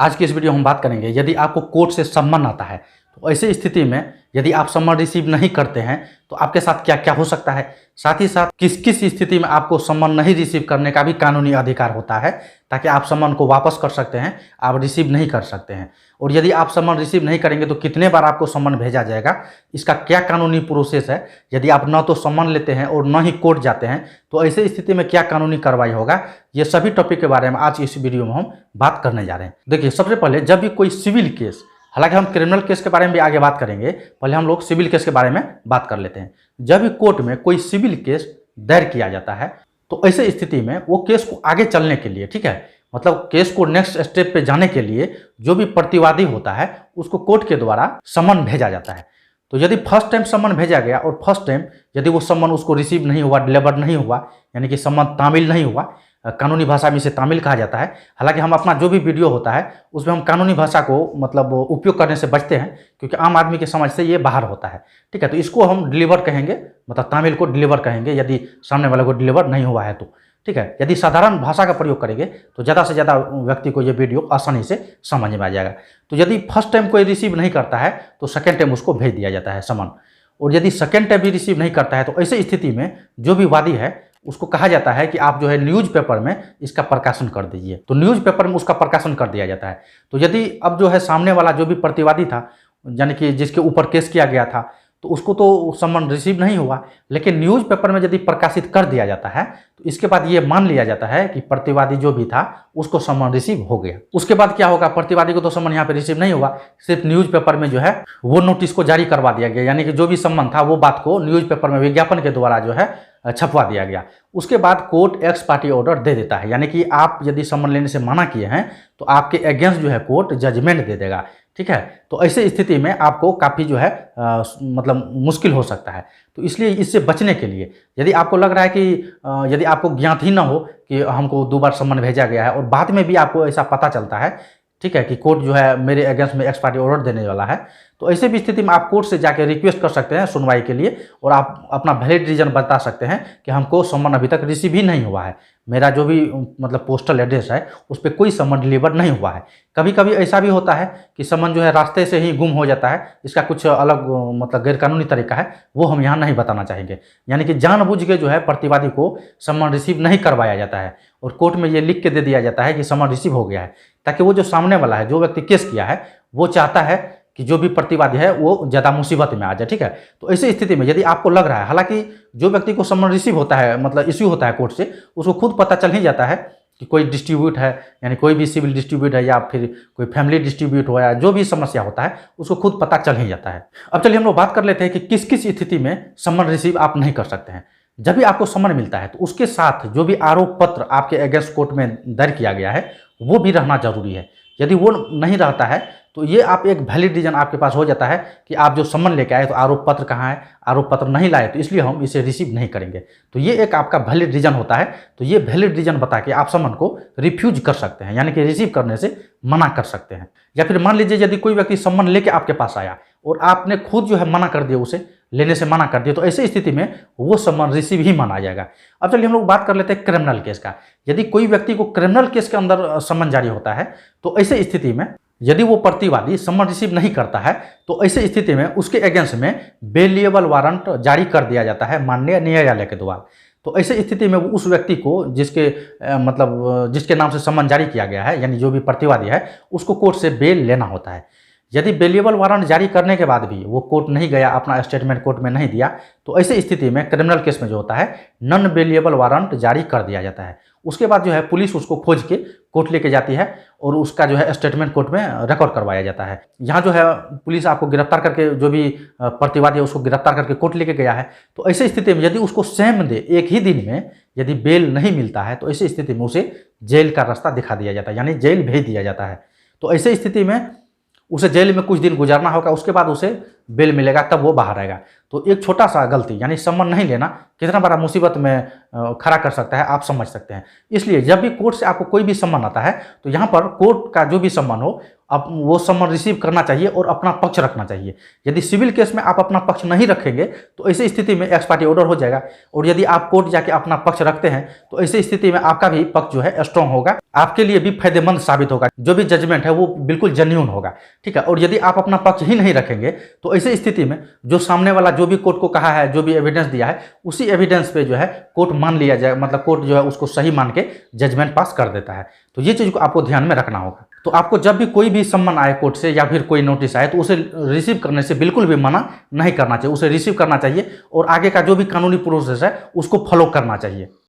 आज की इस वीडियो में हम बात करेंगे यदि आपको कोर्ट से सम्मन आता है तो ऐसी स्थिति में यदि आप सम्मन रिसीव नहीं करते हैं तो आपके साथ क्या क्या हो सकता है, साथ ही साथ किस किस स्थिति में आपको सम्मन नहीं रिसीव करने का भी कानूनी अधिकार होता है ताकि आप सम्मन को वापस कर सकते हैं, आप रिसीव नहीं कर सकते हैं। और यदि आप सम्मन रिसीव नहीं करेंगे तो कितने बार आपको सम्मन भेजा जाएगा, इसका क्या कानूनी प्रोसेस है। यदि आप न तो सम्मन लेते हैं और न ही कोर्ट जाते हैं तो ऐसी स्थिति में क्या कानूनी कार्रवाई होगा, ये सभी टॉपिक के बारे में आज इस वीडियो में हम बात करने जा रहे हैं। देखिए, सबसे पहले जब भी कोई सिविल केस, हालांकि हम क्रिमिनल केस के बारे में भी आगे बात करेंगे, पहले हम लोग सिविल केस के बारे में बात कर लेते हैं। जब भी कोर्ट में कोई सिविल केस दायर किया जाता है तो ऐसे स्थिति में वो केस को आगे चलने के लिए, ठीक है, मतलब केस को नेक्स्ट स्टेप पे जाने के लिए जो भी प्रतिवादी होता है उसको कोर्ट के द्वारा समन भेजा जाता है। तो यदि फर्स्ट टाइम समन भेजा गया और फर्स्ट टाइम यदि वो समन उसको रिसीव नहीं हुआ, डिलीवर नहीं हुआ, यानी कि समन तामील नहीं हुआ, कानूनी भाषा में इसे तामील कहा जाता है। हालांकि हम अपना जो भी वीडियो होता है उसमें हम कानूनी भाषा को मतलब उपयोग करने से बचते हैं क्योंकि आम आदमी की समझ से ये बाहर होता है, ठीक है। तो इसको हम डिलीवर कहेंगे, मतलब तामील को डिलीवर कहेंगे यदि सामने वाले को डिलीवर नहीं हुआ है तो, ठीक है। यदि साधारण भाषा का प्रयोग करेंगे तो ज़्यादा से ज़्यादा व्यक्ति को ये वीडियो आसानी से समझ में आ जाएगा। तो यदि फर्स्ट टाइम कोई रिसीव नहीं करता है तो सेकेंड टाइम उसको भेज दिया जाता है समन, और यदि सेकेंड टाइम भी रिसीव नहीं करता है तो ऐसी स्थिति में जो भी वादी है उसको कहा जाता है कि आप जो है न्यूज़पेपर में इसका प्रकाशन कर दीजिए। तो न्यूज़पेपर में उसका प्रकाशन कर दिया जाता है। तो यदि अब जो है सामने वाला जो भी प्रतिवादी था, यानी कि जिसके ऊपर केस किया गया था, तो उसको तो सम्मन रिसीव नहीं हुआ, लेकिन न्यूज़पेपर में यदि प्रकाशित कर दिया जाता है तो इसके बाद ये मान लिया जाता है कि प्रतिवादी जो भी था उसको सम्मन रिसीव हो गया। उसके बाद क्या होगा, प्रतिवादी को तो सम्मन यहाँ पे रिसीव नहीं हुआ, सिर्फ न्यूज़पेपर में जो है वो नोटिस को जारी करवा दिया गया, यानी कि जो भी सम्मन था वो बात को न्यूज़पेपर में विज्ञापन के द्वारा जो है छपवा दिया गया। उसके बाद कोर्ट एक्स पार्टी ऑर्डर दे देता है, यानी कि आप यदि सम्मन लेने से मना किए हैं तो आपके अगेंस्ट जो है कोर्ट जजमेंट दे देगा, ठीक है। तो ऐसे स्थिति में आपको काफ़ी जो है मतलब मुश्किल हो सकता है। तो इसलिए इससे बचने के लिए यदि आपको लग रहा है कि यदि आपको ज्ञात ही ना हो कि हमको 2 बार सम्मन भेजा गया है और बाद में भी आपको ऐसा पता चलता है, ठीक है, कि कोर्ट जो है मेरे अगेंस्ट में एक्स पार्टी ऑर्डर देने वाला है, तो ऐसे भी स्थिति में आप कोर्ट से जाकर रिक्वेस्ट कर सकते हैं सुनवाई के लिए और आप अपना वैलिड रीजन बता सकते हैं कि हमको सम्मन अभी तक रिसीव ही नहीं हुआ है, मेरा जो भी मतलब पोस्टल एड्रेस है उस पर कोई सम्मन डिलीवर नहीं हुआ है। कभी कभी ऐसा भी होता है कि सम्मन जो है रास्ते से ही गुम हो जाता है, इसका कुछ अलग मतलब गैरकानूनी तरीका है, वो हम यहाँ नहीं बताना चाहेंगे। यानी कि जानबूझ के जो है प्रतिवादी को सम्मन रिसीव नहीं करवाया जाता है और कोर्ट में ये लिख के दे दिया जाता है कि सम्मन रिसीव हो गया है, ताकि वो जो सामने वाला है, जो व्यक्ति केस किया है, वो चाहता है कि जो भी प्रतिवादी है वो ज़्यादा मुसीबत में आ जाए, ठीक है। तो ऐसी स्थिति में यदि आपको लग रहा है, हालांकि जो व्यक्ति को सम्मन रिसीव होता है मतलब इश्यू होता है कोर्ट से, उसको खुद पता चल ही जाता है कि कोई डिस्ट्रीब्यूट है, यानी कोई भी सिविल डिस्ट्रीब्यूट है या फिर कोई फैमिली डिस्ट्रीब्यूट हो या जो भी समस्या होता है उसको खुद पता चल ही जाता है। अब चलिए हम लोग बात कर लेते हैं कि किस किस स्थिति में सम्मन रिसीव आप नहीं कर सकते हैं। जब भी आपको सम्मन मिलता है तो उसके साथ जो भी आरोप पत्र आपके अगेंस्ट कोर्ट में दायर किया गया है वो भी रहना जरूरी है। यदि वो नहीं रहता है तो ये आप एक वैलिड रीजन आपके पास हो जाता है कि आप जो सम्मन लेके आए तो आरोप पत्र कहाँ है, आरोप पत्र नहीं लाए तो इसलिए हम इसे रिसीव नहीं करेंगे। तो ये एक आपका वैलिड रीजन होता है। तो ये वैलिड रीजन बता के आप सम्मन को रिफ्यूज कर सकते हैं, यानी कि रिसीव करने से मना कर सकते हैं। या फिर मान लीजिए यदि कोई व्यक्ति सम्मन लेके आपके पास आया और आपने खुद जो है मना कर दिया, उसे लेने से मना कर दिया, तो ऐसी स्थिति में वो सम्मन रिसीव ही माना जाएगा। अब चलिए हम लोग बात कर लेते हैं क्रिमिनल केस का। यदि कोई व्यक्ति को क्रिमिनल केस के अंदर सम्मन जारी होता है तो ऐसे स्थिति में यदि वो प्रतिवादी सम्मन रिसीव नहीं करता है तो ऐसे स्थिति में उसके अगेंस्ट में बेलिएबल वारंट जारी कर दिया जाता है माननीय न्यायालय के द्वारा। तो ऐसे स्थिति में उस व्यक्ति को जिसके नाम से सम्मन जारी किया गया है, यानी जो भी प्रतिवादी है, उसको कोर्ट से बेल लेना होता है। यदि बेलिएबल वारंट जारी करने के बाद भी वो कोर्ट नहीं गया, अपना स्टेटमेंट कोर्ट में नहीं दिया, तो ऐसी स्थिति में क्रिमिनल केस में जो होता है नॉन बेलिएबल वारंट जारी कर दिया जाता है। उसके बाद जो है पुलिस उसको खोज के कोर्ट लेके जाती है और उसका जो है स्टेटमेंट कोर्ट में रिकॉर्ड करवाया जाता है। यहाँ जो है पुलिस आपको गिरफ्तार करके, जो भी प्रतिवादी है उसको गिरफ्तार करके कोर्ट लेके गया है, तो ऐसी स्थिति में यदि उसको सेम डे, एक ही दिन में यदि बेल नहीं मिलता है तो ऐसी स्थिति में उसे जेल का रास्ता दिखा दिया जाता है, यानी जेल भेज दिया जाता है। तो ऐसी स्थिति में उसे जेल में कुछ दिन गुजारना होगा, उसके बाद उसे बेल मिलेगा तब वो बाहर आएगा। तो एक छोटा सा गलती यानी सम्मन नहीं लेना कितना बड़ा मुसीबत में खड़ा कर सकता है, आप समझ सकते हैं। इसलिए जब भी कोर्ट से आपको कोई भी सम्मन आता है तो यहाँ पर कोर्ट का जो भी सम्मन हो आप वो सम्मन रिसीव करना चाहिए और अपना पक्ष रखना चाहिए। यदि सिविल केस में आप अपना पक्ष नहीं रखेंगे तो ऐसी स्थिति में एक्स पार्टी ऑर्डर हो जाएगा, और यदि आप कोर्ट जाके अपना पक्ष रखते हैं तो ऐसी स्थिति में आपका भी पक्ष जो है स्ट्रांग होगा, आपके लिए भी फायदेमंद साबित होगा, जो भी जजमेंट है वो बिल्कुल जेन्युइन होगा। ठीक है। और यदि आप अपना पक्ष ही नहीं रखेंगे तो ऐसी स्थिति में जो सामने वाला जो भी कोर्ट को कहा है, जो भी एविडेंस दिया है, उसी एविडेंस पे जो है कोर्ट मान लिया जाए, मतलब कोर्ट जो है उसको सही मान के जजमेंट पास कर देता है। तो ये चीज़ को आपको ध्यान में रखना होगा। तो आपको जब भी कोई भी सम्मन आए कोर्ट से या फिर कोई नोटिस आए तो उसे रिसीव करने से बिल्कुल भी मना नहीं करना चाहिए, उसे रिसीव करना चाहिए और आगे का जो भी कानूनी प्रोसेस है उसको फॉलो करना चाहिए।